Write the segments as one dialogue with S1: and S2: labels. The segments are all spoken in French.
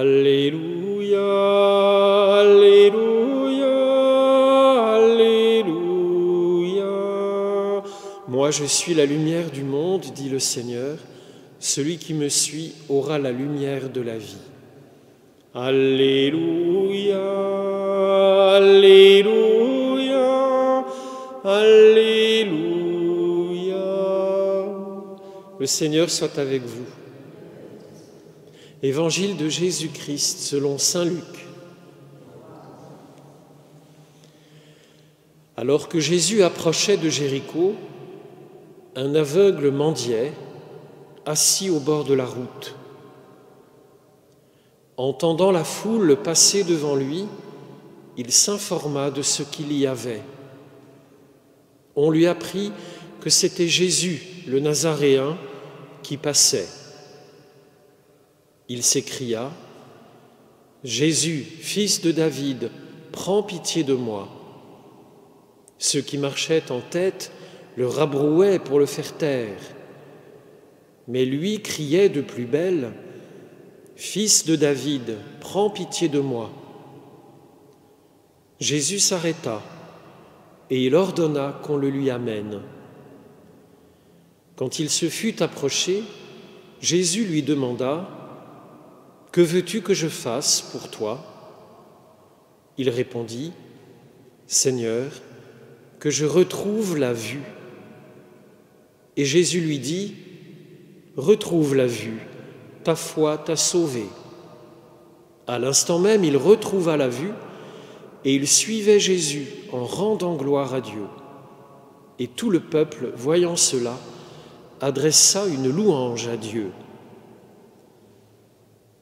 S1: Alléluia, Alléluia, Alléluia. Moi je suis la lumière du monde, dit le Seigneur. Celui qui me suit aura la lumière de la vie. Alléluia, Alléluia, Alléluia. Le Seigneur soit avec vous. Évangile de Jésus-Christ selon saint Luc. Alors que Jésus approchait de Jéricho, un aveugle mendiait, assis au bord de la route. Entendant la foule passer devant lui, il s'informa de ce qu'il y avait. On lui apprit que c'était Jésus, le Nazaréen, qui passait. Il s'écria : « Jésus, fils de David, prends pitié de moi. » Ceux qui marchaient en tête le rabrouaient pour le faire taire. Mais lui criait de plus belle : « Fils de David, prends pitié de moi. » Jésus s'arrêta et il ordonna qu'on le lui amène. Quand il se fut approché, Jésus lui demanda : « Que veux-tu que je fasse pour toi ?» Il répondit : « Seigneur, que je retrouve la vue. » Et Jésus lui dit : « Retrouve la vue, ta foi t'a sauvé. » À l'instant même, il retrouva la vue et il suivait Jésus en rendant gloire à Dieu. Et tout le peuple, voyant cela, adressa une louange à Dieu.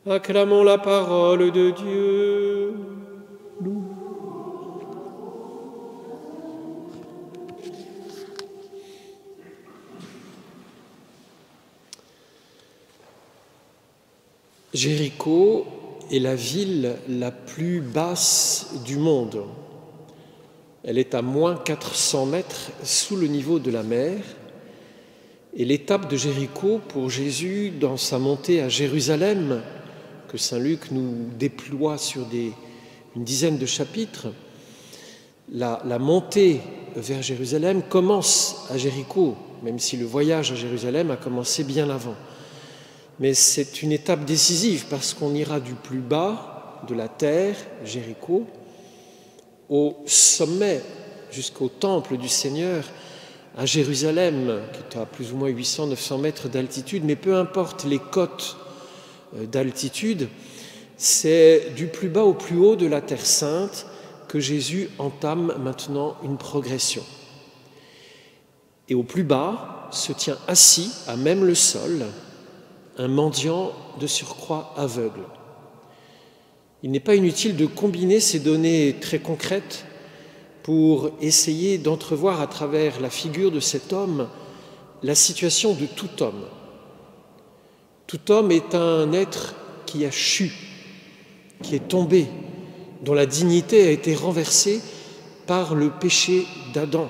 S1: Acclamons la parole de Dieu. Jéricho est la ville la plus basse du monde. Elle est à moins 400 mètres sous le niveau de la mer. Et l'étape de Jéricho pour Jésus dans sa montée à Jérusalem, que saint Luc nous déploie sur une dizaine de chapitres, la montée vers Jérusalem commence à Jéricho, même si le voyage à Jérusalem a commencé bien avant. Mais c'est une étape décisive parce qu'on ira du plus bas de la terre, Jéricho, au sommet, jusqu'au temple du Seigneur, à Jérusalem, qui est à plus ou moins 800-900 mètres d'altitude, mais peu importe les cotes d'altitude, c'est du plus bas au plus haut de la Terre Sainte que Jésus entame maintenant une progression. Et au plus bas se tient assis, à même le sol, un mendiant de surcroît aveugle. Il n'est pas inutile de combiner ces données très concrètes pour essayer d'entrevoir à travers la figure de cet homme la situation de tout homme. Tout homme est un être qui a chu, qui est tombé, dont la dignité a été renversée par le péché d'Adam.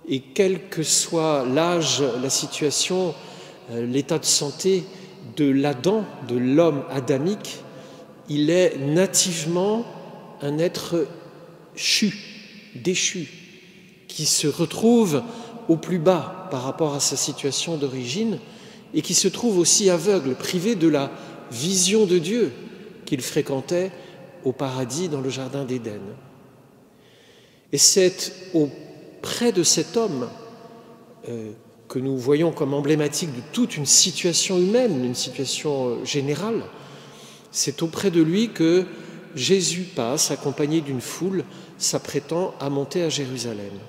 S1: Et quel que soit l'âge, la situation, l'état de santé de l'Adam, de l'homme adamique, il est nativement un être chu, déchu, qui se retrouve au plus bas par rapport à sa situation d'origine et qui se trouve aussi aveugle, privé de la vision de Dieu qu'il fréquentait au paradis dans le jardin d'Éden. Et c'est auprès de cet homme que nous voyons comme emblématique de toute une situation humaine, une situation générale, c'est auprès de lui que Jésus passe, accompagné d'une foule, s'apprêtant à monter à Jérusalem.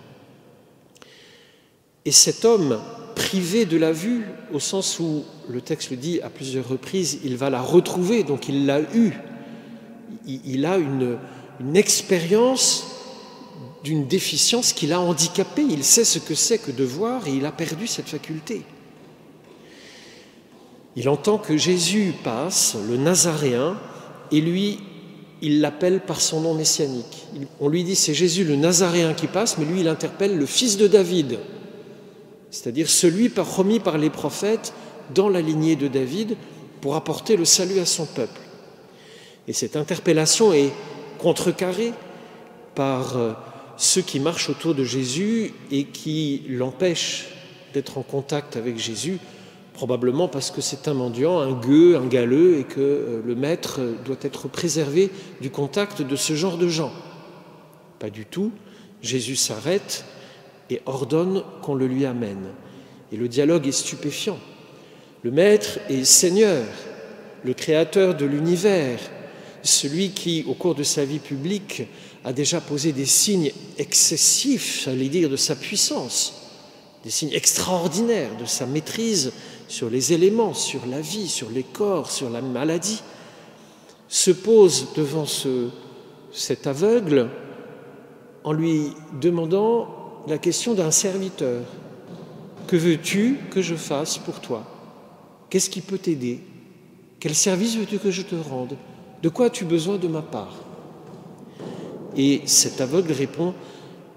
S1: Et cet homme, privé de la vue, au sens où le texte le dit à plusieurs reprises, il va la retrouver, donc il l'a eue. Il a une expérience d'une déficience qui l'a handicapé. Il sait ce que c'est que de voir et il a perdu cette faculté. Il entend que Jésus passe, le Nazaréen, et lui, il l'appelle par son nom messianique. On lui dit c'est Jésus le Nazaréen qui passe, mais lui il interpelle le fils de David, c'est-à-dire celui promis par les prophètes dans la lignée de David pour apporter le salut à son peuple. Et cette interpellation est contrecarrée par ceux qui marchent autour de Jésus et qui l'empêchent d'être en contact avec Jésus, probablement parce que c'est un mendiant, un gueux, un galeux, et que le maître doit être préservé du contact de ce genre de gens. Pas du tout. Jésus s'arrête et ordonne qu'on le lui amène. Et le dialogue est stupéfiant. Le maître est Seigneur, le créateur de l'univers, celui qui, au cours de sa vie publique, a déjà posé des signes excessifs, j'allais dire, de sa puissance, des signes extraordinaires de sa maîtrise sur les éléments, sur la vie, sur les corps, sur la maladie, se pose devant cet aveugle en lui demandant la question d'un serviteur. Que veux-tu que je fasse pour toi? Qu'est-ce qui peut t'aider? Quel service veux-tu que je te rende? De quoi as-tu besoin de ma part? Et cet aveugle répond: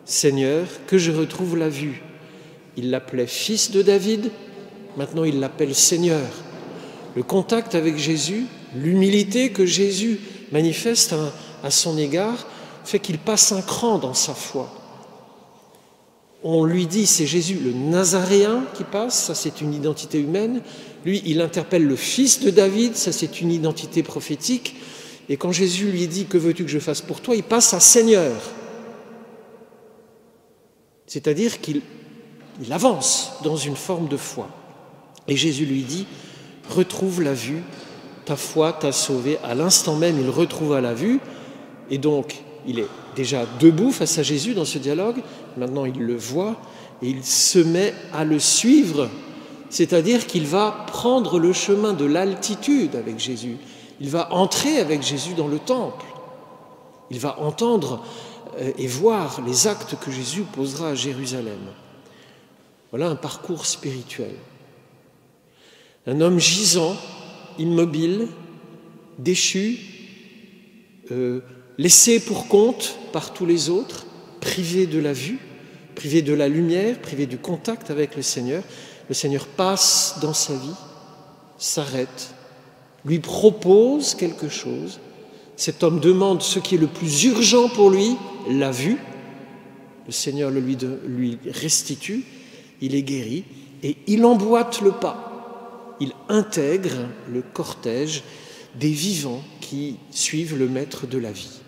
S1: Seigneur, que je retrouve la vue. Il l'appelait fils de David, maintenant il l'appelle Seigneur. Le contact avec Jésus, l'humilité que Jésus manifeste à son égard, fait qu'il passe un cran dans sa foi. On lui dit, c'est Jésus le Nazaréen qui passe, ça c'est une identité humaine. Lui, il interpelle le fils de David, ça c'est une identité prophétique. Et quand Jésus lui dit, que veux-tu que je fasse pour toi, il passe à Seigneur. C'est-à-dire qu'il avance dans une forme de foi. Et Jésus lui dit, retrouve la vue, ta foi t'a sauvé. À l'instant même, il retrouva la vue. Et donc, il est déjà debout face à Jésus dans ce dialogue. Maintenant, il le voit et il se met à le suivre. C'est-à-dire qu'il va prendre le chemin de l'altitude avec Jésus. Il va entrer avec Jésus dans le temple. Il va entendre et voir les actes que Jésus posera à Jérusalem. Voilà un parcours spirituel. Un homme gisant, immobile, déchu, laissé pour compte par tous les autres, privé de la vue, privé de la lumière, privé du contact avec le Seigneur. Le Seigneur passe dans sa vie, s'arrête, lui propose quelque chose. Cet homme demande ce qui est le plus urgent pour lui, la vue. Le Seigneur le lui restitue, il est guéri et il emboîte le pas. Il intègre le cortège des vivants qui suivent le maître de la vie.